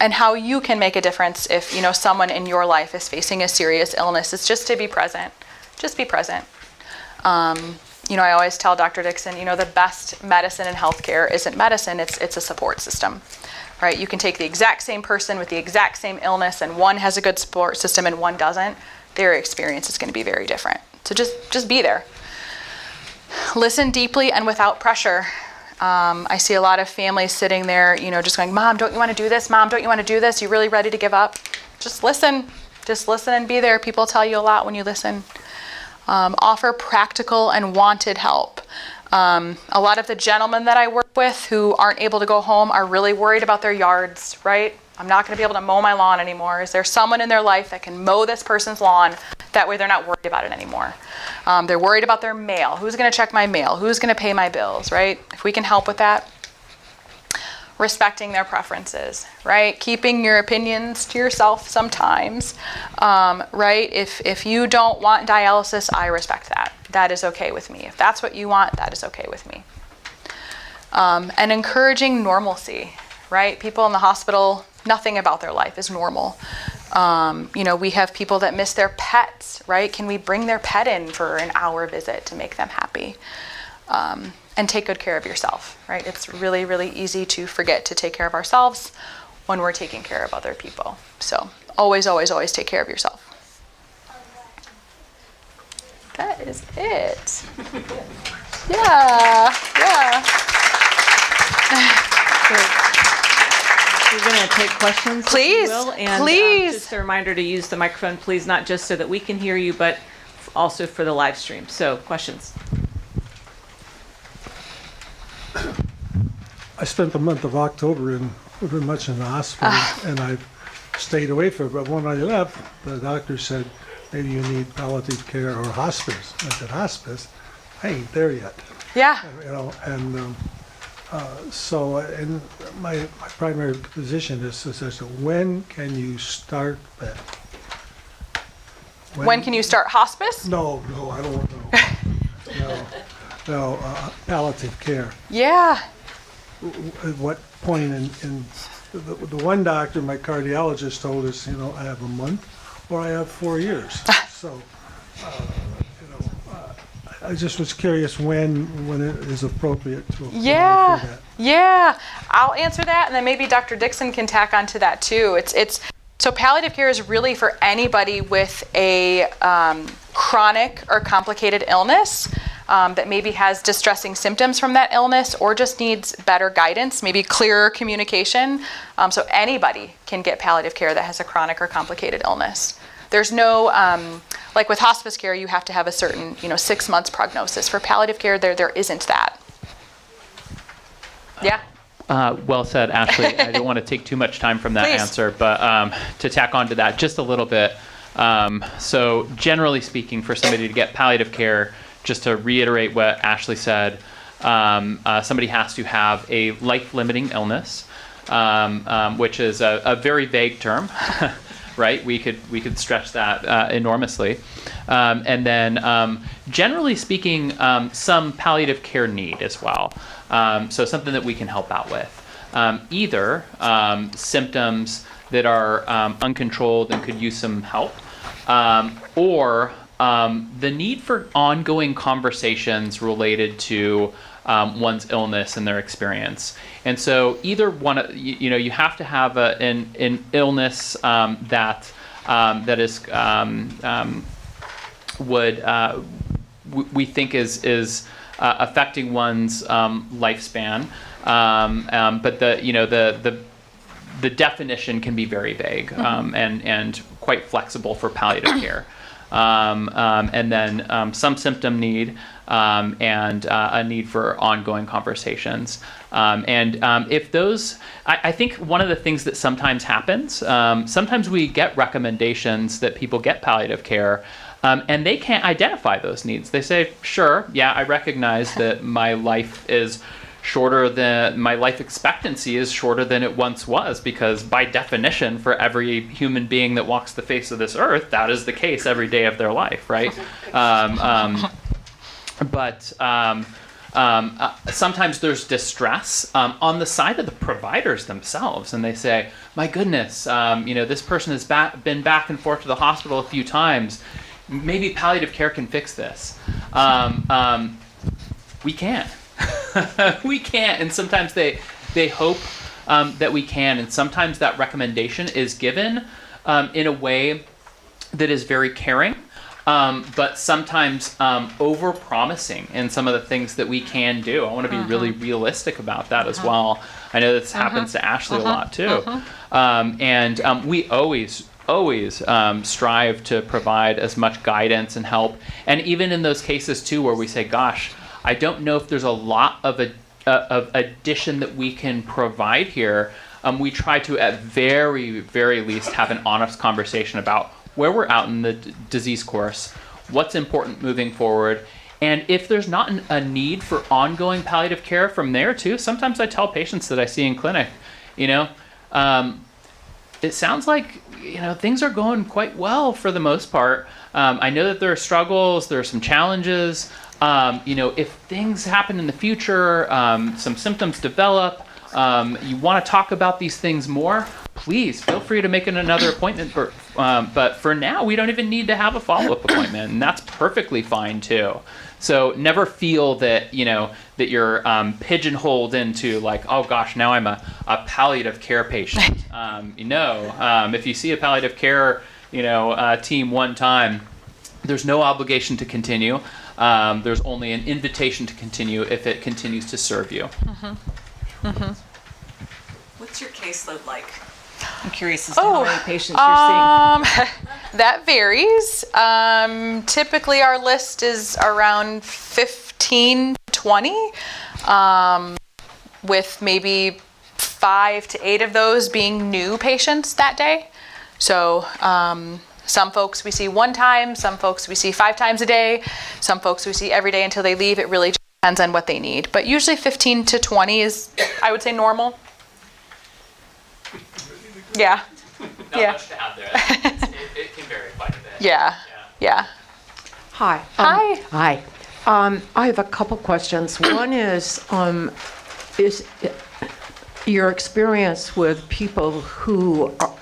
And how you can make a difference if, someone in your life is facing a serious illness is just to be present. Just be present. I always tell Dr. Dixon, the best medicine in healthcare isn't medicine, it's a support system. Right? You can take the exact same person with the exact same illness and one has a good support system and one doesn't. Their experience is going to be very different. So just be there. Listen deeply and without pressure. I see a lot of families sitting there, just going, Mom, don't you want to do this? Mom, don't you want to do this? You really ready to give up? Just listen. Just listen and be there. People tell you a lot when you listen. Offer practical and wanted help. A lot of the gentlemen that I work with who aren't able to go home are really worried about their yards, right? I'm not going to be able to mow my lawn anymore. Is there someone in their life that can mow this person's lawn? That way they're not worried about it anymore. They're worried about their mail. Who's going to check my mail? Who's going to pay my bills, right? If we can help with that. Respecting their preferences, right? Keeping your opinions to yourself sometimes, right? If you don't want dialysis, I respect that. That is okay with me. If that's what you want, that is okay with me. And encouraging normalcy, right? People in the hospital, nothing about their life is normal. We have people that miss their pets, right? Can we bring their pet in for an hour visit to make them happy? And take good care of yourself, right? It's really, really easy to forget to take care of ourselves when we're taking care of other people. So always, always, always take care of yourself. That is it. Yeah. We're going to take questions, please, if you will. And, please. Just a reminder to use the microphone, please, not just so that we can hear you, but also for the live stream. So, questions. I spent the month of October pretty much in the hospital, and I stayed away from it. But when I left, the doctor said, maybe you need palliative care or hospice. I said, hospice? I ain't there yet. Yeah. So my primary position is when can you start that? When can you start hospice? No, I don't know. No, palliative care. Yeah. At what point in the one doctor, my cardiologist, told us, I have a month or I have 4 years. So, I just was curious when it is appropriate to apply for that. Yeah. I'll answer that, and then maybe Dr. Dixon can tack onto that too. So palliative care is really for anybody with a chronic or complicated illness. That maybe has distressing symptoms from that illness or just needs better guidance, maybe clearer communication. So anybody can get palliative care that has a chronic or complicated illness. There's no, like with hospice care, you have to have a certain, 6 months prognosis. For palliative care, there isn't that. Yeah. Well said, Ashley. I don't want to take too much time from that Please. answer, but to tack on to that just a little bit. So generally speaking, for somebody to get palliative care, just to reiterate what Ashley said, somebody has to have a life-limiting illness, which is a very vague term, right? We could stretch that enormously. And then generally speaking, some palliative care need as well. So something that we can help out with. Either symptoms that are uncontrolled and could use some help, or the need for ongoing conversations related to one's illness and their experience. And so either one, you have to have an illness that is would we think is affecting one's lifespan, but the definition can be very vague and quite flexible for palliative care. And then some symptom need and a need for ongoing conversations. If those, I think one of the things that sometimes happens, sometimes we get recommendations that people get palliative care, and they can't identify those needs. They say, sure, yeah, I recognize that my life expectancy is shorter than it once was, because by definition, for every human being that walks the face of this earth, that is the case every day of their life, right? But sometimes there's distress on the side of the providers themselves, and they say, my goodness, this person has been back and forth to the hospital a few times. Maybe palliative care can fix this. We can't. We can't, and sometimes they hope that we can, and sometimes that recommendation is given in a way that is very caring, but sometimes over-promising in some of the things that we can do. I want to be really realistic about that as well. I know this happens to Ashley a lot too, and we always strive to provide as much guidance and help, and even in those cases too where we say, gosh, I don't know if there's a lot of addition that we can provide here. We try to, at very, very least, have an honest conversation about where we're out in the disease course, what's important moving forward, and if there's not a need for ongoing palliative care from there too. Sometimes I tell patients that I see in clinic, it sounds like things are going quite well for the most part. I know that there are struggles, there are some challenges. If things happen in the future, some symptoms develop, you want to talk about these things more, please feel free to make another appointment. But for now, we don't even need to have a follow-up appointment, and that's perfectly fine too. So never feel that that you're pigeonholed into like, oh gosh, now I'm a palliative care patient. If you see a palliative care team one time, there's no obligation to continue. There's only an invitation to continue if it continues to serve you. What's your caseload like? I'm curious as to how many patients you're seeing. That varies. Typically our list is around 15 to 20, with maybe 5 to 8 of those being new patients that day. So some folks we see one time, some folks we see 5 times a day, some folks we see every day until they leave. It really depends on what they need. But usually 15 to 20 is, I would say, normal. Yeah. Not much to add there. It can vary quite a bit. Yeah. Hi. Hi. I have a couple questions. One is your experience with people who are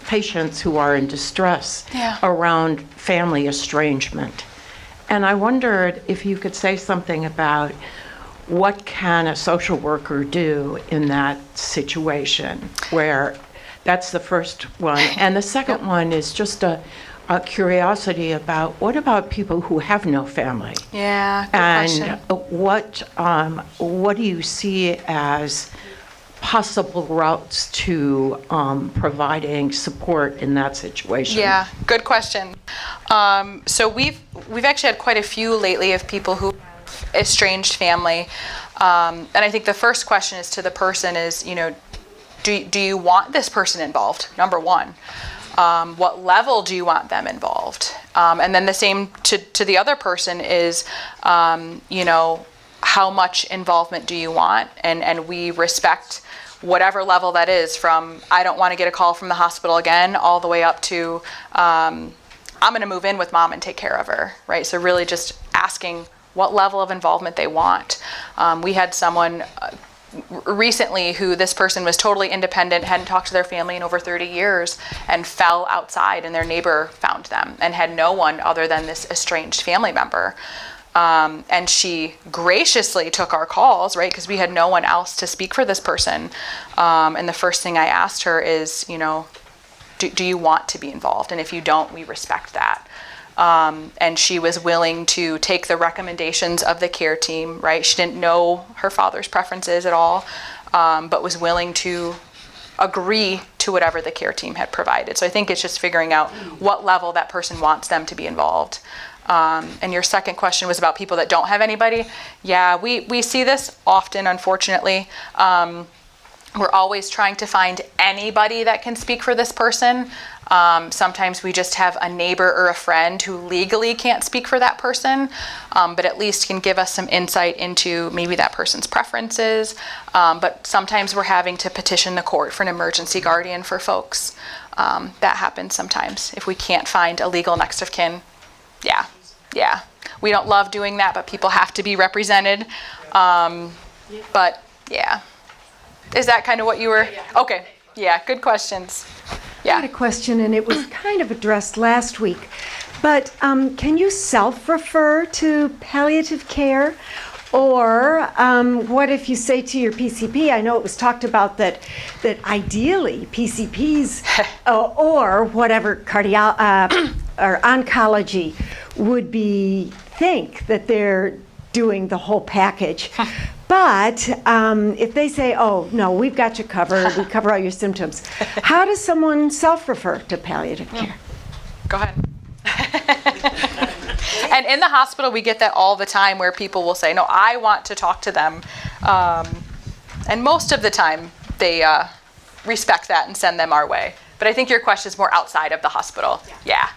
patients who are in distress around family estrangement. And I wondered if you could say something about what can a social worker do in that situation, where that's the first one. And the second one is just a curiosity about what about people who have no family? Yeah, good and question. What do you see as possible routes to providing support in that situation? Yeah, good question. So we've actually had quite a few lately of people who have estranged family, and I think the first question is to the person is, do you want this person involved? Number one. What level do you want them involved? And then the same to the other person is, how much involvement do you want? And we respect whatever level that is, from I don't want to get a call from the hospital again, all the way up to I'm going to move in with mom and take care of her, right? So really just asking what level of involvement they want. We had someone recently who this person was totally independent, hadn't talked to their family in over 30 years, and fell outside, and their neighbor found them and had no one other than this estranged family member. And she graciously took our calls, right? Because we had no one else to speak for this person. And the first thing I asked her is, do you want to be involved? And if you don't, we respect that. and she was willing to take the recommendations of the care team, right? She didn't know her father's preferences at all, but was willing to agree to whatever the care team had provided. So I think it's just figuring out what level that person wants them to be involved. And your second question was about people that don't have anybody. Yeah, we see this often, unfortunately. We're always trying to find anybody that can speak for this person. Sometimes we just have a neighbor or a friend who legally can't speak for that person, but at least can give us some insight into maybe that person's preferences. But sometimes we're having to petition the court for an emergency guardian for folks. That happens sometimes if we can't find a legal next of kin. Yeah. We don't love doing that, but people have to be represented. But yeah. Is that kind of what you were? Okay. Yeah, good questions. I had a question, and it was kind of addressed last week. But can you self-refer to palliative care? Or what if you say to your PCP, I know it was talked about that ideally PCPs or whatever or oncology would think that they're doing the whole package. But if they say, oh, no, we've got you covered, we cover all your symptoms, how does someone self-refer to palliative care? Go ahead. And in the hospital, we get that all the time where people will say, no, I want to talk to them. And most of the time, they respect that and send them our way. But I think your question is more outside of the hospital. Yeah.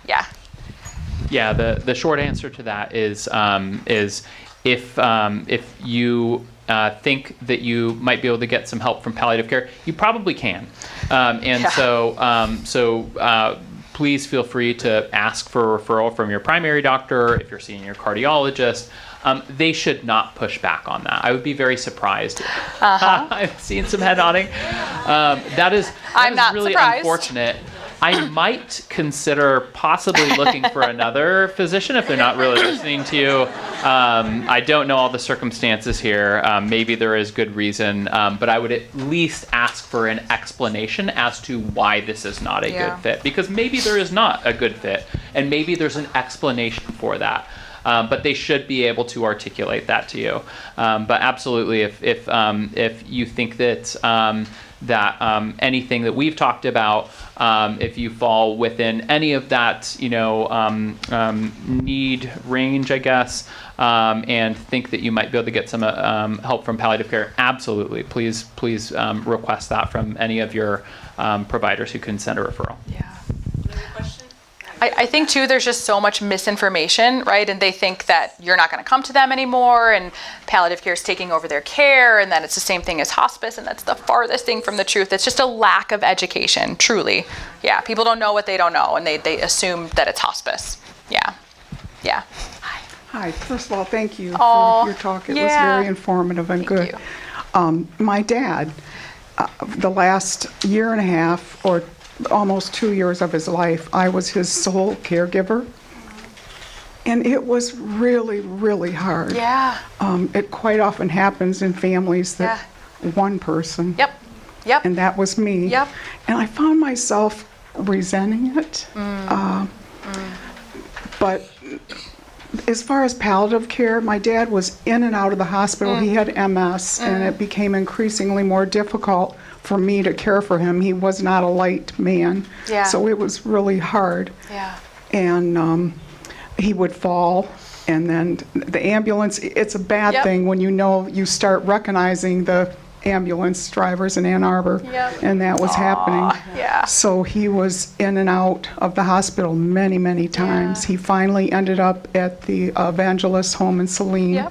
Yeah, the short answer to that is if you think that you might be able to get some help from palliative care, you probably can. So please feel free to ask for a referral from your primary doctor if you're seeing your cardiologist. They should not push back on that. I would be very surprised. I've seen some head nodding. That is really surprised. Unfortunate. I might consider possibly looking for another physician if they're not really listening to you. I don't know all the circumstances here. Maybe there is good reason, but I would at least ask for an explanation as to why this is not a good fit. Because maybe there is not a good fit, and maybe there's an explanation for that. But they should be able to articulate that to you. But absolutely, if you think that anything that we've talked about, if you fall within any of that, need range, I guess, and think that you might be able to get some help from palliative care, absolutely, please request that from any of your providers who can send a referral. Yeah. I think, too, there's just so much misinformation, right? And they think that you're not going to come to them anymore, and palliative care is taking over their care, and that it's the same thing as hospice, and that's the farthest thing from the truth. It's just a lack of education, truly. Yeah, people don't know what they don't know, and they assume that it's hospice. Yeah. Hi. First of all, thank you for your talk. It was very informative and good. My dad, the last year and a half or almost 2 years of his life, I was his sole caregiver. And it was really, really hard. Yeah. It quite often happens in families that one person. Yep. And that was me. Yep. And I found myself resenting it. But as far as palliative care, my dad was in and out of the hospital. He had MS, and it became increasingly more difficult for me to care for him. He was not a light man, so it was really hard. Yeah. And he would fall, and then the ambulance, it's a bad thing when you start recognizing the ambulance drivers in Ann Arbor, and that was happening. Yeah. So he was in and out of the hospital many, many times. He finally ended up at the Evangelist Home in Saline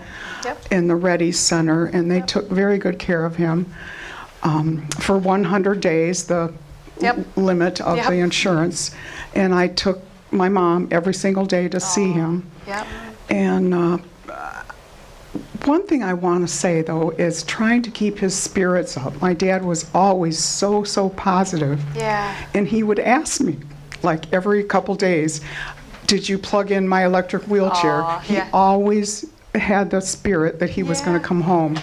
in the Reddy Center, and they took very good care of him. For 100 days, the limit of the insurance, and I took my mom every single day to see him. And one thing I want to say, though, is trying to keep his spirits up. My dad was always so positive. And he would ask me, like every couple days, did you plug in my electric wheelchair? He always had the spirit that he was going to come home.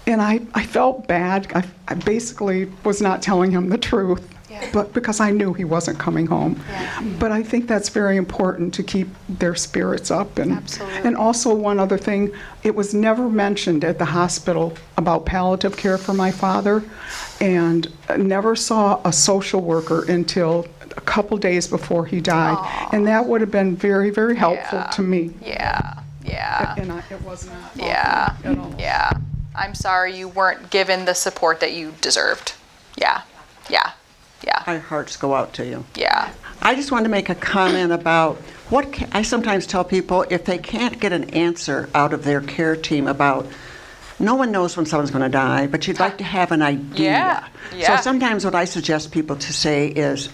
And I felt bad. I basically was not telling him the truth. but because I knew he wasn't coming home. But I think that's very important to keep their spirits up. And also one other thing, it was never mentioned at the hospital about palliative care for my father, and never saw a social worker until a couple days before he died. And that would have been very, very helpful to me. Yeah. And it was not Yeah. at all. Yeah. I'm sorry you weren't given the support that you deserved. Yeah. Our hearts go out to you. Yeah. I just wanted to make a comment about I sometimes tell people if they can't get an answer out of their care team about, no one knows when someone's going to die, but you'd like to have an idea. Yeah. So sometimes what I suggest people to say is,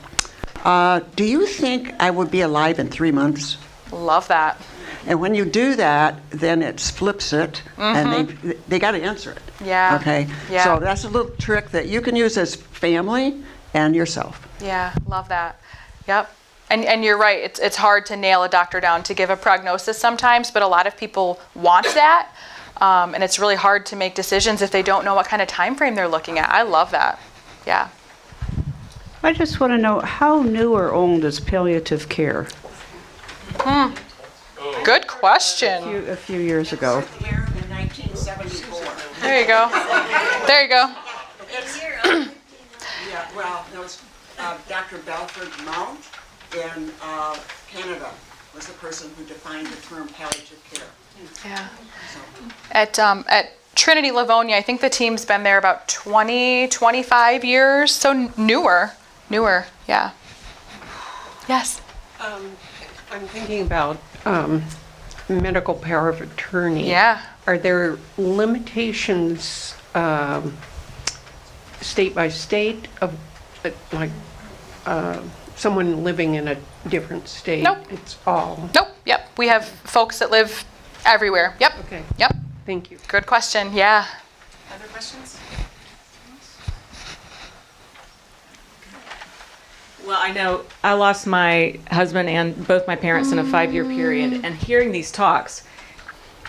do you think I would be alive in 3 months? Love that. And when you do that, then it flips it, and they got to answer it. Yeah. Okay? Yeah. So that's a little trick that you can use as family and yourself. Yeah, love that. Yep. And you're right, it's hard to nail a doctor down to give a prognosis sometimes, but a lot of people want that. And it's really hard to make decisions if they don't know what kind of time frame they're looking at. I love that. Yeah. I just want to know, how new or old is palliative care? Good question. A few years ago. Here in 1974. There you go. There you go. Yeah, well, there was Dr. Belford Mount in Canada was the person who defined the term palliative care. Yeah. At Trinity Livonia, I think the team's been there about 20, 25 years, so newer, yeah. Yes. I'm thinking about medical power of attorney. Yeah. Are there limitations state by state of like someone living in a different state? Nope. It's all. Nope. Yep. We have folks that live everywhere. Yep. Okay. Yep. Thank you. Good question. Yeah. Other questions? Well, I know I lost my husband and both my parents in a 5-year period, and hearing these talks,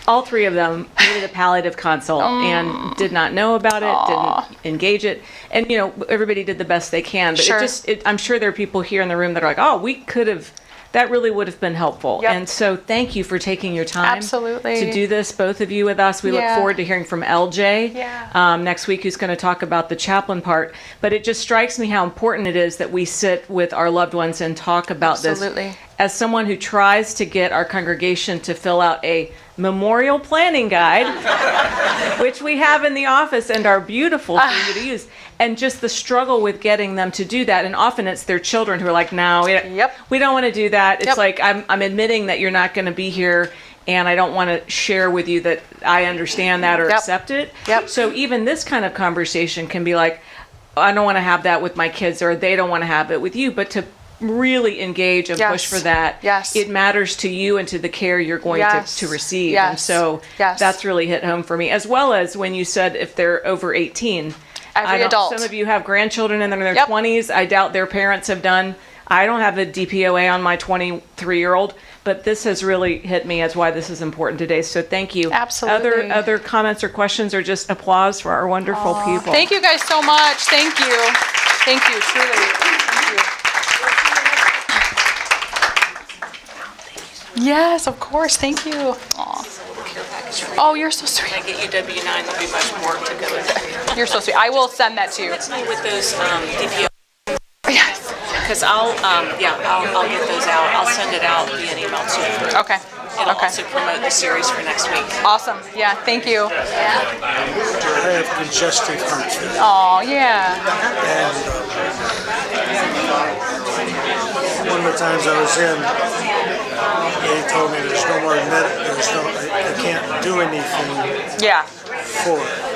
all three of them needed a palliative consult and did not know about it, didn't engage it. And, you know, everybody did the best they can. But Sure. I'm sure there are people here in the room that are like, oh, we could have, that really would have been helpful. Yep. And so thank you for taking your time Absolutely. to do this, both of you with us. We look Yeah. forward to hearing from LJ Yeah. next week, who's going to talk about the chaplain part. But it just strikes me how important it is that we sit with our loved ones and talk about Absolutely. this. As someone who tries to get our congregation to fill out a memorial planning guide, which we have in the office and are beautiful for you to use, and just the struggle with getting them to do that. And often it's their children who are like, no, we don't want to do that. It's Yep. like, I'm admitting that you're not going to be here, and I don't want to share with you that I understand that or Yep. accept it. Yep. So even this kind of conversation can be like, I don't want to have that with my kids, or they don't want to have it with you, but to really engage and Yes. push for that. Yes. It matters to you and to the care you're going Yes. to receive. Yes. And so Yes. that's really hit home for me, as well as when you said if they're over 18. Every adult. Some of you have grandchildren in their Yep. 20s. I doubt their parents have done. I don't have a DPOA on my 23-year-old, but this has really hit me as why this is important today. So thank you. Absolutely. Other comments or questions, or just applause for our wonderful people. Thank you guys so much. Thank you. Thank you, truly. Thank you. Yes, of course. Thank you. Aw. Oh, you're so sweet. I get you W-9, there'll be much more to go with that. You're so sweet. I will send that to you. Let's meet with those DPO, Yes. because I'll get those out. I'll send it out via an email too. Okay. It'll Okay. also promote the series for next week. Awesome. Yeah. Thank you. I have congestive heart failure. Oh, yeah. And one of the times I was in, they told me there's no more I can't do anything Yeah. for it.